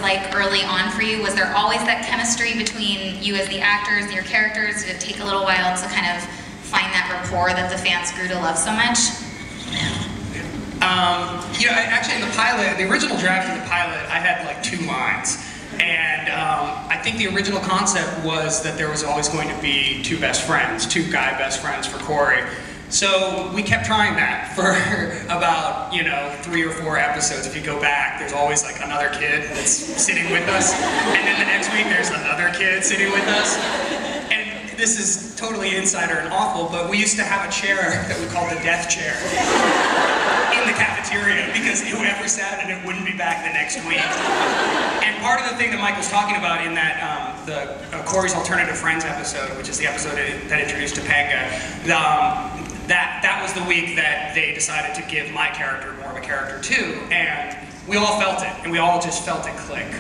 like early on for you? Was there always that chemistry between you as the actors and your characters? Did it take a little while to kind of find that rapport that the fans grew to love so much? You know, actually in the pilot, the original draft of the pilot, I had like 2 lines. And I think the original concept was that there was always going to be 2 best friends, 2 guy best friends for Corey. So we kept trying that for about, you know, 3 or 4 episodes. If you go back, there's always like another kid that's sitting with us. And then the next week there's another kid sitting with us. And this is totally insider and awful, but we used to have a chair that we called the death chair in the cafeteria, because whoever sat in it wouldn't be back the next week. And part of the thing that Mike was talking about in that Corey's Alternative Friends episode, which is the episode that introduced Topanga, that was the week that they decided to give my character more of a character too, and we all felt it, and we all just felt it click.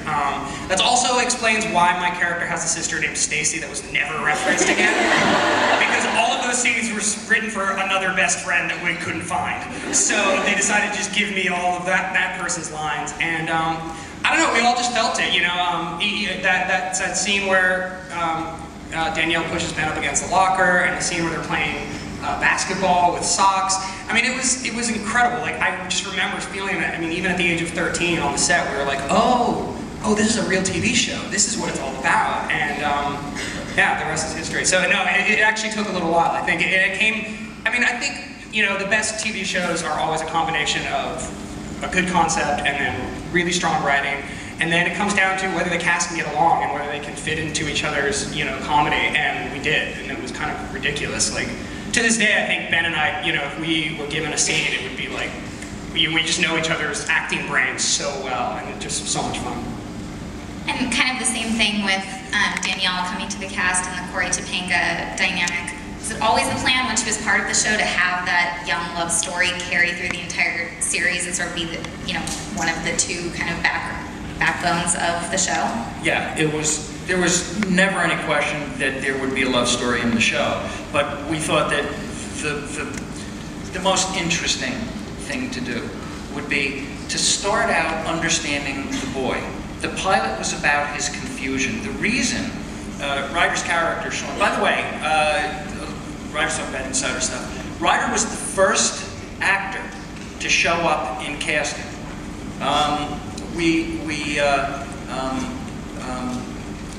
That also explains why my character has a sister named Stacy that was never referenced again, because all of those scenes were written for another best friend that we couldn't find. So they decided to just give me all of that person's lines, and I don't know, we all just felt it, you know. That scene where Danielle pushes Ben up against the locker, and the scene where they're playing basketball with socks. I mean, it was incredible. Like, I just remember feeling that. I mean, even at the age of 13 on the set, we were like, oh, this is a real TV show. This is what it's all about. And yeah, the rest is history. So no, it actually took a little while. I think it came. I mean, I think, you know, the best TV shows are always a combination of a good concept and then really strong writing. And then it comes down to whether the cast can get along and whether they can fit into each other's, you know, comedy. And we did, and it was kind of ridiculous. Like, to this day, I think Ben and I, you know, if we were given a scene, it would be like, we just know each other's acting brains so well, and it's just so much fun. And kind of the same thing with Danielle coming to the cast and the Corey Topanga dynamic. Was it always the plan when she was part of the show to have that young love story carry through the entire series and sort of be the, you know, one of the 2 kind of backbones of the show? Yeah, it was. There was never any question that there would be a love story in the show, but we thought that the most interesting thing to do would be to start out understanding the boy. The pilot was about his confusion. The reason Ryder's character, Shawn, by the way, Ryder's talking about insider stuff. Ryder was the first actor to show up in casting.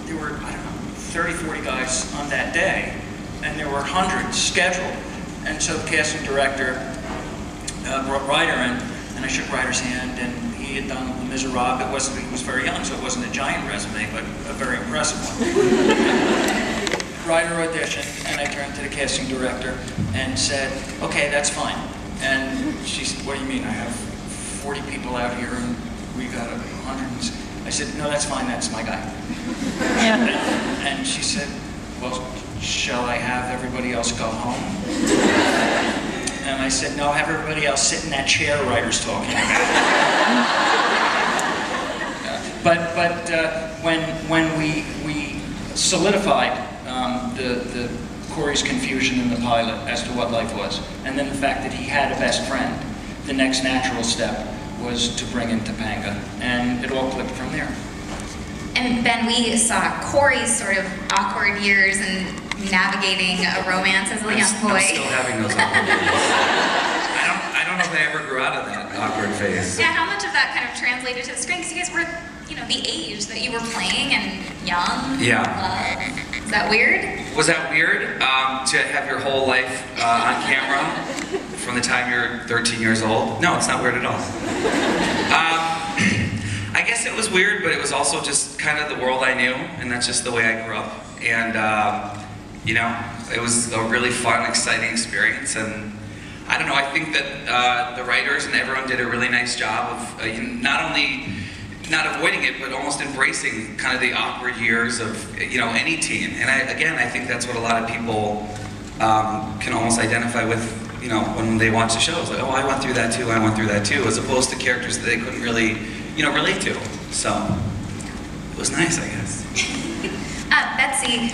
There were, I don't know, 30, 40 guys on that day, and there were hundreds scheduled. And so the casting director brought Ryder in, and I shook Ryder's hand, and he had done Les Miserables. He was very young, so it wasn't a giant resume, but a very impressive one. Ryder auditioned, and I turned to the casting director and said, okay, that's fine. And she said, what do you mean? I have 40 people out here, and we got 100. I said, no, that's fine, that's my guy. Yeah. And she said, well, shall I have everybody else go home? And I said, no, have everybody else sit in that chair Ryder's talking about. When we solidified the Corey's confusion in the pilot as to what life was, and then the fact that he had a best friend, the next natural step was to bring in Topanga, and it all clicked from there. And Ben, we saw Corey's sort of awkward years and navigating a romance as a young boy. I'm still having those awkward years. I don't know if I ever grew out of that awkward phase. Yeah, how much of that kind of translated to the screen? Because you guys were, you know, the age that you were playing and young. Yeah. Is that weird? Was that weird? To have your whole life on camera from the time you're 13 years old? No, it's not weird at all. I guess it was weird, but it was also just kind of the world I knew, and that's just the way I grew up. And, you know, it was a really fun, exciting experience, and I don't know, I think that the writers and everyone did a really nice job of not only not avoiding it, but almost embracing kind of the awkward years of, you know, any teen. And I think that's what a lot of people can almost identify with, you know, when they watch the show. It's like, oh, I went through that too, I went through that too, as opposed to characters that they couldn't really, you know, relate to. So, it was nice, I guess. Betsy,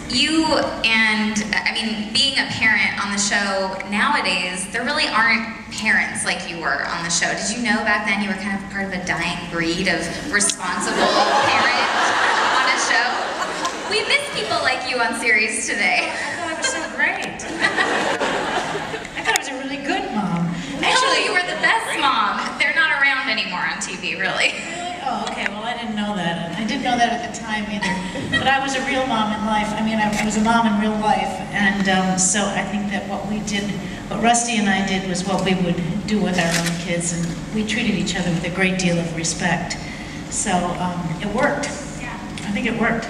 you and, I mean, being a parent on the show nowadays, there really aren't parents like you were on the show. Did you know back then you were kind of part of a dying breed of responsible parent on a show? We miss people like you on series today. I thought I was so great. I thought I was a really good mom. Actually, you were the best mom. They're not around anymore on TV, really. Oh, okay, well I didn't know that. I didn't know that at the time either. But I was a real mom in life. I mean, I was a mom in real life. And so I think that what we did, what Rusty and I did was what we would do with our own kids. And we treated each other with a great deal of respect. So it worked. Yeah. I think it worked.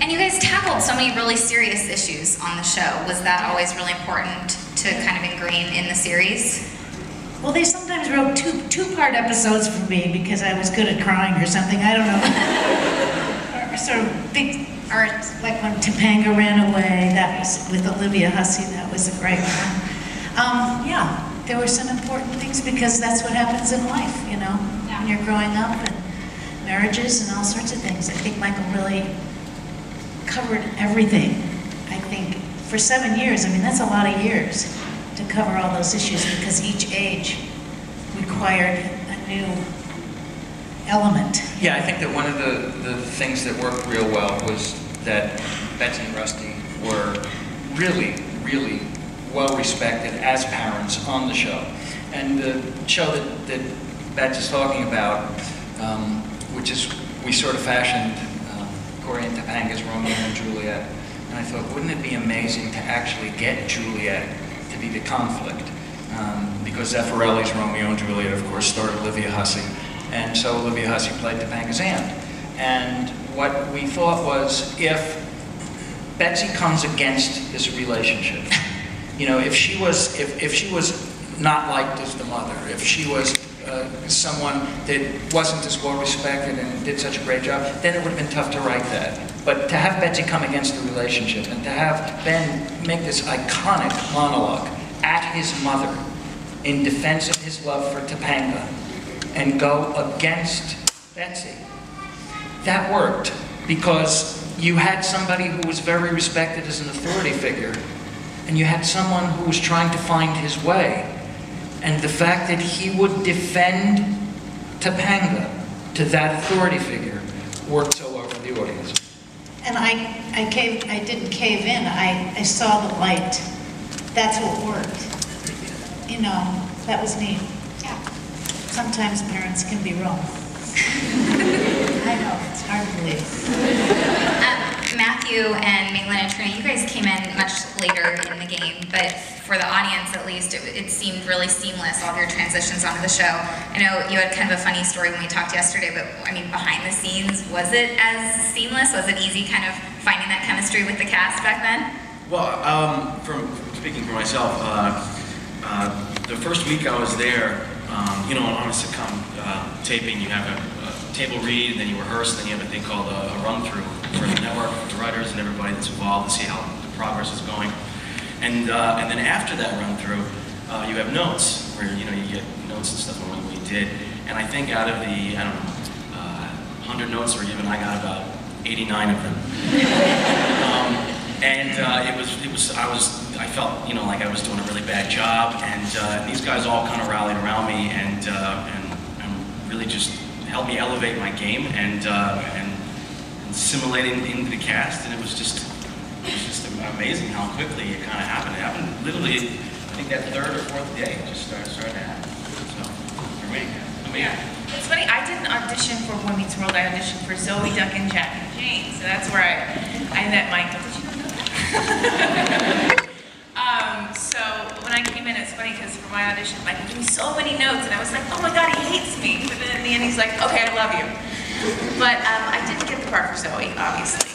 And you guys tackled so many really serious issues on the show. Was that always really important to kind of ingrain in the series? Well, they sometimes wrote two-part episodes for me because I was good at crying or something. I don't know. Or sort of big, or like when Topanga ran away. That was with Olivia Hussey. That was a great one. Yeah, there were some important things because that's what happens in life, you know, when you're growing up, and marriages and all sorts of things. I think Michael really covered everything. I think for 7 years. I mean, that's a lot of years to cover all those issues because each age required a new element. Yeah, I think that one of the things that worked real well was that Betsy and Rusty were really, really well respected as parents on the show. And the show that Betsy's talking about, which is, we sort of fashioned Corey and Topanga's Romeo and Juliet. And I thought, wouldn't it be amazing to actually get Juliet to be the conflict? Because Zeffirelli's Romeo and Juliet, of course, starred Olivia Hussey. And so Olivia Hussey played Topanga's aunt. And what we thought was, if Betsy comes against this relationship, you know, if she was not liked as the mother, if she was someone that wasn't as well respected and did such a great job, then it would have been tough to write that. But to have Betsy come against the relationship and to have Ben make this iconic monologue at his mother in defense of his love for Topanga and go against Betsy, that worked because you had somebody who was very respected as an authority figure and you had someone who was trying to find his way. And the fact that he would defend Topanga to that authority figure worked so well for the audience. And I didn't cave in. I saw the light. That's what worked. You know, that was neat. Yeah. Sometimes parents can be wrong. I know, it's hard to believe. Matthew and Maitland and Trina, you guys came in much later in the game, but for the audience at least, it seemed really seamless, all of your transitions onto the show. I know you had kind of a funny story when we talked yesterday, but I mean, behind the scenes, was it as seamless? Was it easy kind of finding that chemistry with the cast back then? Well, speaking for myself, the first week I was there, you know, on a sitcom taping, you have a table read, and then you rehearse, and then you have a thing called a run-through for the network, the writers and everybody that's involved to see how the progress is going. And then after that run-through, you have notes, where, you know, you get notes and stuff on what we did. And I think out of the, I don't know, 100 notes were given, I got about 89 of them. I felt, you know, like I was doing a really bad job, and these guys all kind of rallied around me and really just helped me elevate my game and assimilating into the cast, and it was just amazing how quickly it kind of happened. It happened literally, I think that third or fourth day, it just started to happen. So, for me, amazing. Yeah. It's funny, I didn't audition for Boy Meets World, I auditioned for Zoe, Duncan, Jack, and Jane, so that's where I met Michael. Did you know that? So when I came in, it's funny because for my audition, Michael gave me so many notes, and I was like, oh my God, he hates me. But then in the end, he's like, okay, I love you. But I didn't get the part for Zoe, obviously.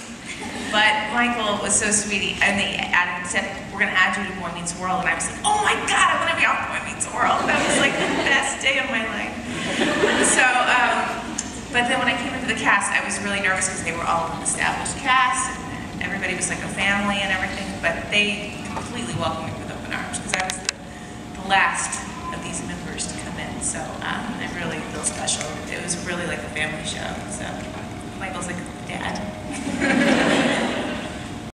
But Michael was so sweet, and they said, we're going to add you to Boy Meets World, and I was like, oh my God, I want to be on Boy Meets World. That was like the best day of my life. So, but then when I came into the cast, I was really nervous because they were all an established cast, and everybody was like a family and everything, but they completely welcomed me with open arms because I was the last of these members to come in, so I really feel special. It was really like a family show, so Michael's like dad.